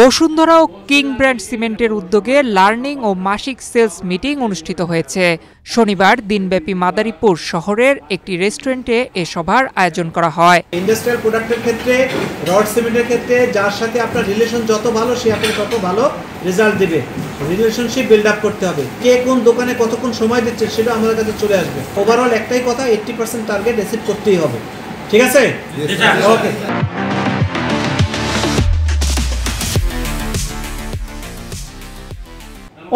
বসুন্ধরা ও king brand সিমেন্টের উদ্যোগে learning ও মাসিক সেলস মিটিং অনুষ্ঠিত হয়েছে। শনিবার দিনব্যাপী মাদারীপুর শহরের একটি রেস্টুরেন্টে এ সভার আয়োজন করা হয়। ইন্ডাস্ট্রিয়াল প্রোডাক্টের ক্ষেত্রে, রড সিমেন্টের ক্ষেত্রে যার সাথে আপনার রিলেশন যত ভালো সে আপনাকে তত ভালো রেজাল্ট দেবে। রিলেশনশিপ বিল্ড আপ করতে হবে। কে কোন দোকানে কতক্ষণ সময় দিচ্ছে সেটা আমাদের কাছে চলে আসবে। ওভারঅল একটাই কথা, 80% টার্গেট অ্যাচিভ করতেই হবে। ঠিক আছে? ওকে।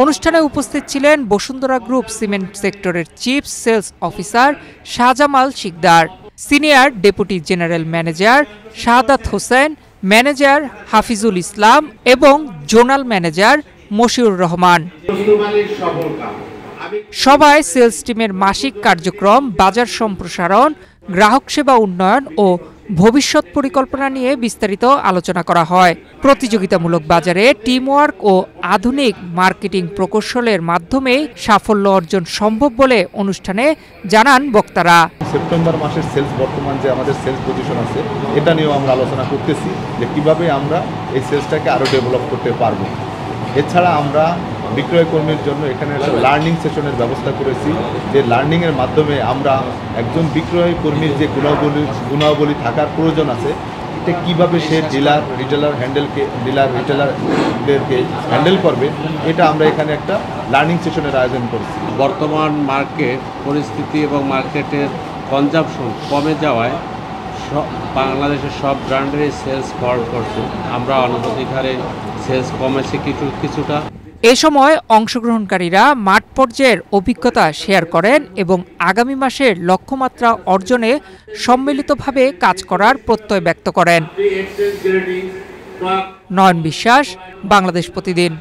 অনুষ্ঠানে উপস্থিত ছিলেন বসুন্ধরা গ্রুপ সিমেন্ট সেক্টরের chief sales officer Shahjamal Sikder, senior deputy general manager Shahadat Hossain, manager Hafizul Islam এবং জোনাল ম্যানেজার মশিউর রহমান। সভায় সেলস টিমের মাসিক কার্যক্রম, বাজার সম্প্রসারণ, গ্রাহক সেবা উন্নয়ন ও ভবিষ্যৎ পরিকল্পনা নিয়ে বিস্তারিত আলোচনা করা হয়। প্রতিযোগিতামূলক বাজারে টিমওয়ার্ক ও আধুনিক মার্কেটিং প্রকৌশলের মাধ্যমে সাফল্য অর্জন সম্ভব বলে অনুষ্ঠানে জানান বক্তারা। সেপ্টেম্বর মাসের সেলস, বর্তমান যে আমাদের সেলস পজিশন আছে, এটা নিয়েও আমরা আলোচনা করতেছি যে কিভাবে আমরা এই সেলসটাকে আরও ডেভেলপ করতে পারবো। এছাড়া আমরা বিক্রয় কর্মীর জন্য এখানে একটা লার্নিং সেশনের ব্যবস্থা করেছি, যে লার্নিংয়ের মাধ্যমে আমরা একজন বিক্রয় কর্মীর যে গুণাবলী থাকার প্রয়োজন আছে, এটা কীভাবে সে রিটেলারদেরকে হ্যান্ডেল করবে, এটা আমরা এখানে একটা লার্নিং সেশনের আয়োজন করেছি। বর্তমান মার্কেট পরিস্থিতি এবং মার্কেটের কনজাম্পশন কমে যাওয়ায় বাংলাদেশের সব ব্র্যান্ডেরই সেলস ফল করছে। আমরা অনুভূতিক হারে সেলস কমেছে কিছুটা। এ সময় অংশগ্রহণকারীরা মাঠ পর্যায়ের অভিজ্ঞতা শেয়ার করেন এবং আগামী মাসের লক্ষ্যমাত্রা অর্জনে সম্মিলিতভাবে কাজ করার প্রত্যয় ব্যক্ত করেন। নয়ন বিশ্বাস, বাংলাদেশ প্রতিদিন।